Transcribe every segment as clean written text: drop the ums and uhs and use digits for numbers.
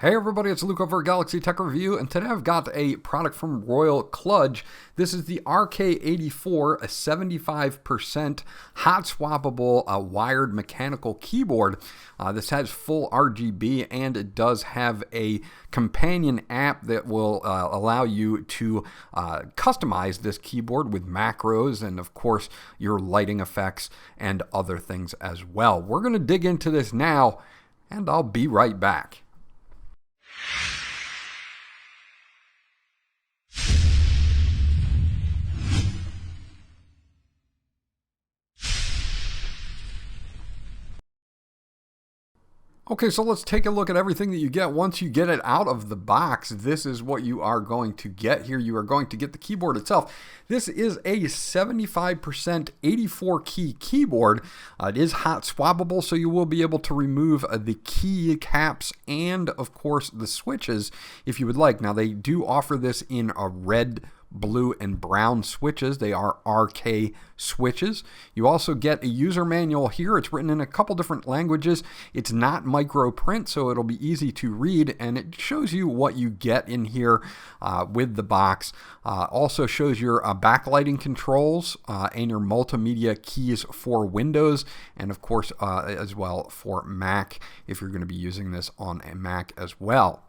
Hey everybody, it's Luke over at Galaxy Tech Review, and today I've got a product from Royal KLUDGE. This is the RK84, a 75% hot-swappable wired mechanical keyboard. This has full RGB, and it does have a companion app that will allow you to customize this keyboard with macros and, of course, your lighting effects and other things as well. We're going to dig into this now, and I'll be right back. Okay, so let's take a look at everything that you get once you get it out of the box. This is what you are going to get here. You are going to get the keyboard itself. This is a 75% 84 key keyboard. It is hot swappable, so you will be able to remove the key caps and, of course, the switches if you would like. Now, they do offer this in a red, blue, and brown switches. They are RK switches. You also get a user manual here. It's written in a couple different languages. It's not micro print, so it'll be easy to read, and it shows you what you get in here with the box. Also shows your backlighting controls and your multimedia keys for Windows, and of course as well for Mac if you're going to be using this on a Mac as well.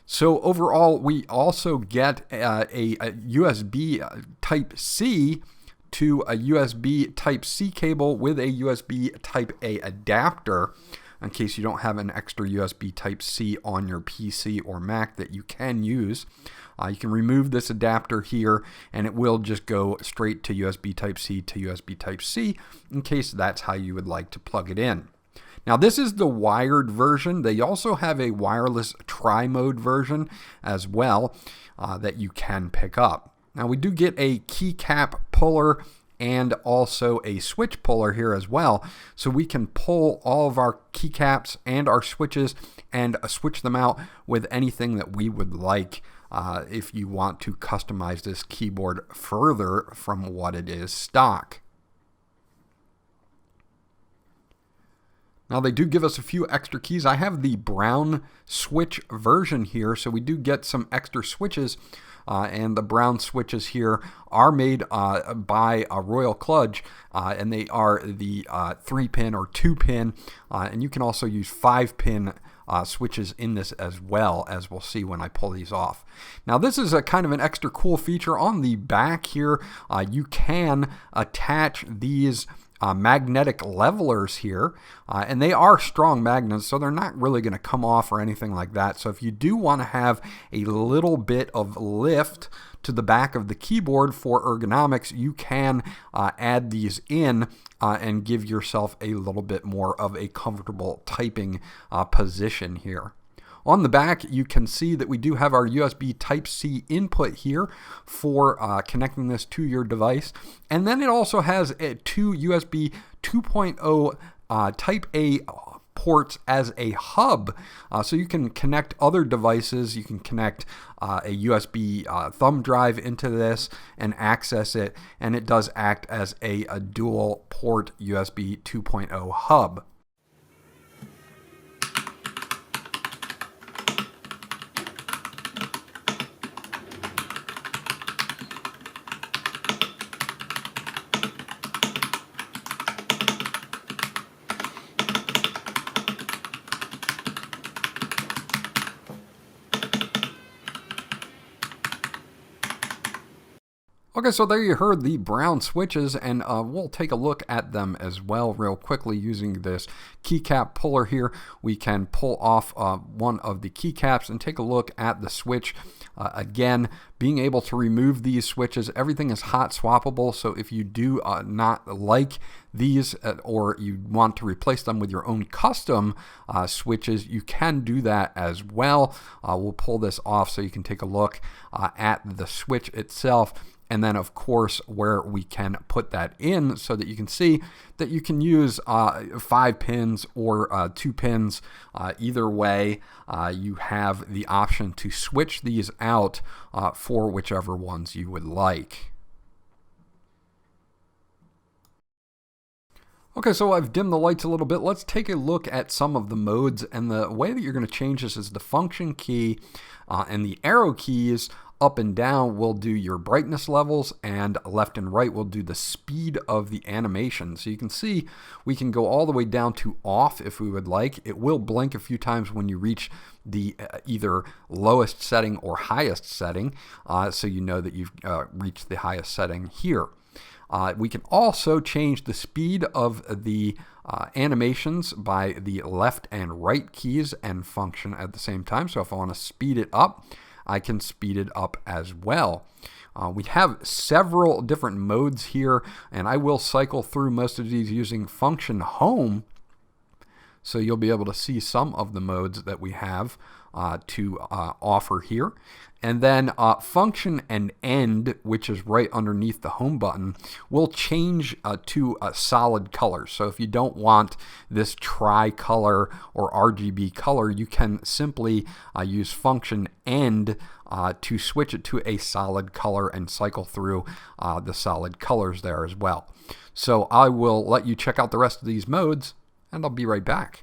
So overall, we also get a USB Type-C to a USB Type-C cable with a USB Type-A adapter in case you don't have an extra USB Type-C on your PC or Mac that you can use. You can remove this adapter here, and it will just go straight to USB Type-C to USB Type-C in case that's how you would like to plug it in. Now, this is the wired version. They also have a wireless tri-mode version as well that you can pick up. Now, we do get a keycap puller and also a switch puller here as well. So we can pull all of our keycaps and our switches and switch them out with anything that we would like if you want to customize this keyboard further from what it is stock. Now, they do give us a few extra keys. I have the brown switch version here, so we do get some extra switches, and the brown switches here are made by Royal KLUDGE, and they are the 3-pin or 2-pin, and you can also use 5-pin switches in this as well, as we'll see when I pull these off. Now, this is a kind of an extra cool feature on the back here. You can attach these magnetic levelers here, and they are strong magnets, so they're not really going to come off or anything like that. So if you do want to have a little bit of lift to the back of the keyboard for ergonomics, you can add these in and give yourself a little bit more of a comfortable typing position here. On the back, you can see that we do have our USB Type-C input here for connecting this to your device. And then it also has two USB 2.0 Type-A ports as a hub. So you can connect other devices. You can connect a USB thumb drive into this and access it. And it does act as a dual port USB 2.0 hub. Okay, so there you heard the brown switches, and we'll take a look at them as well real quickly using this keycap puller here. We can pull off one of the keycaps and take a look at the switch. Again, being able to remove these switches, everything is hot swappable, so if you do not like these or you want to replace them with your own custom switches, you can do that as well. We'll pull this off so you can take a look at the switch itself. And then, of course, where we can put that in so that you can see that you can use 5 pins or 2 pins. Either way, you have the option to switch these out for whichever ones you would like. Okay, so I've dimmed the lights a little bit. Let's take a look at some of the modes, and the way that you're going to change this is the function key and the arrow keys up and down will do your brightness levels, and left and right will do the speed of the animation. So you can see we can go all the way down to off if we would like. It will blink a few times when you reach the either lowest setting or highest setting, so you know that you've reached the highest setting here. We can also change the speed of the animations by the left and right keys and function at the same time. So if I want to speed it up, I can speed it up as well. We have several different modes here, and I will cycle through most of these using function home, so you'll be able to see some of the modes that we have to offer here. And then function and end, which is right underneath the home button, will change to a solid color. So if you don't want this tricolor or RGB color, you can simply use function end to switch it to a solid color and cycle through the solid colors there as well. So I will let you check out the rest of these modes, and I'll be right back.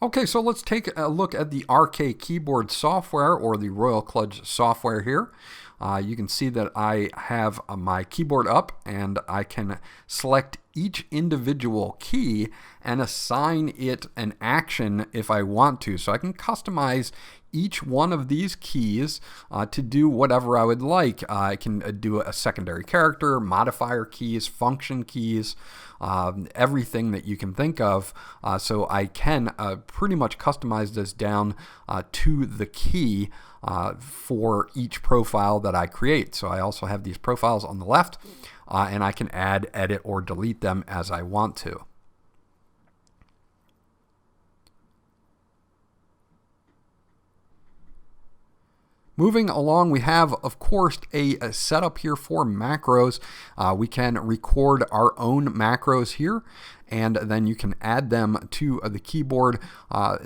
Okay, so let's take a look at the RK keyboard software, or the Royal KLUDGE software here. You can see that I have my keyboard up, and I can select each individual key and assign it an action if I want to. So I can customize each one of these keys to do whatever I would like. I can do a secondary character, modifier keys, function keys, everything that you can think of. So I can pretty much customize this down to the key for each profile that I create. So I also have these profiles on the left, and I can add, edit, or delete them as I want to. Moving along, we have, of course, a setup here for macros. We can record our own macros here, and then you can add them to the keyboard.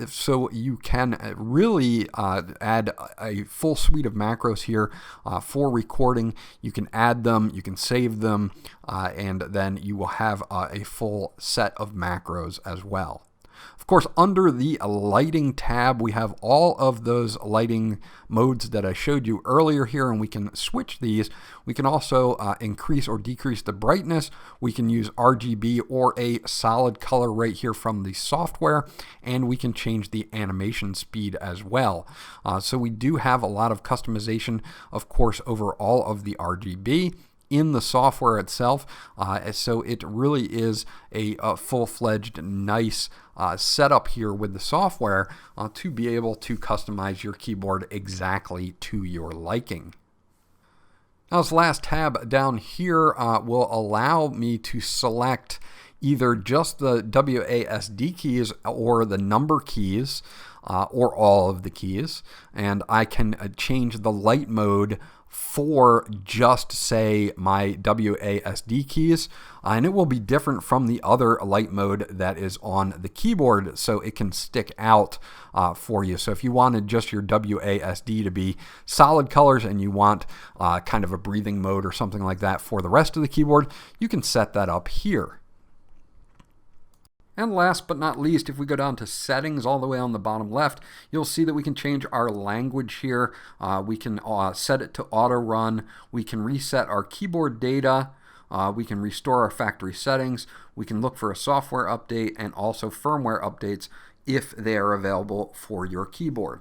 So you can really add a full suite of macros here for recording. You can add them, you can save them, and then you will have a full set of macros as well. Of course, under the lighting tab, we have all of those lighting modes that I showed you earlier here, and we can switch these. We can also increase or decrease the brightness. We can use RGB or a solid color right here from the software, and we can change the animation speed as well. So we do have a lot of customization, of course, over all of the RGB in the software itself. So it really is a full-fledged, nice setup here with the software to be able to customize your keyboard exactly to your liking. Now, this last tab down here will allow me to select either just the WASD keys or the number keys, or all of the keys, and I can change the light mode for just, say, my WASD keys, and it will be different from the other light mode that is on the keyboard, so it can stick out for you. So if you wanted just your WASD to be solid colors and you want kind of a breathing mode or something like that for the rest of the keyboard, you can set that up here. And last but not least, if we go down to settings all the way on the bottom left, you'll see that we can change our language here. We can set it to auto run. We can reset our keyboard data. We can restore our factory settings. We can look for a software update and also firmware updates if they are available for your keyboard.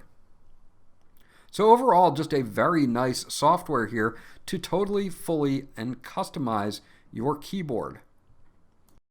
So overall, just a very nice software here to totally, fully, and customize your keyboard.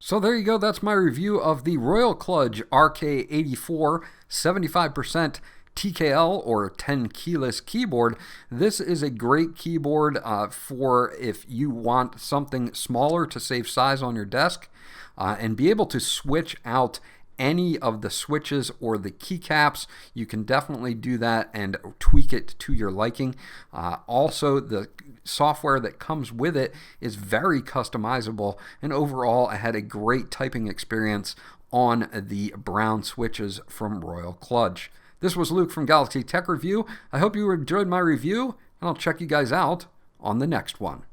So there you go, that's my review of the Royal Kludge RK84 75% TKL or 10 keyless keyboard. This is a great keyboard for if you want something smaller to save size on your desk and be able to switch out any of the switches or the keycaps. You can definitely do that and tweak it to your liking. Also, the software that comes with it is very customizable, and overall I had a great typing experience on the brown switches from Royal Kludge. This was Luke from Galaxy Tech Review. I hope you enjoyed my review, and I'll check you guys out on the next one.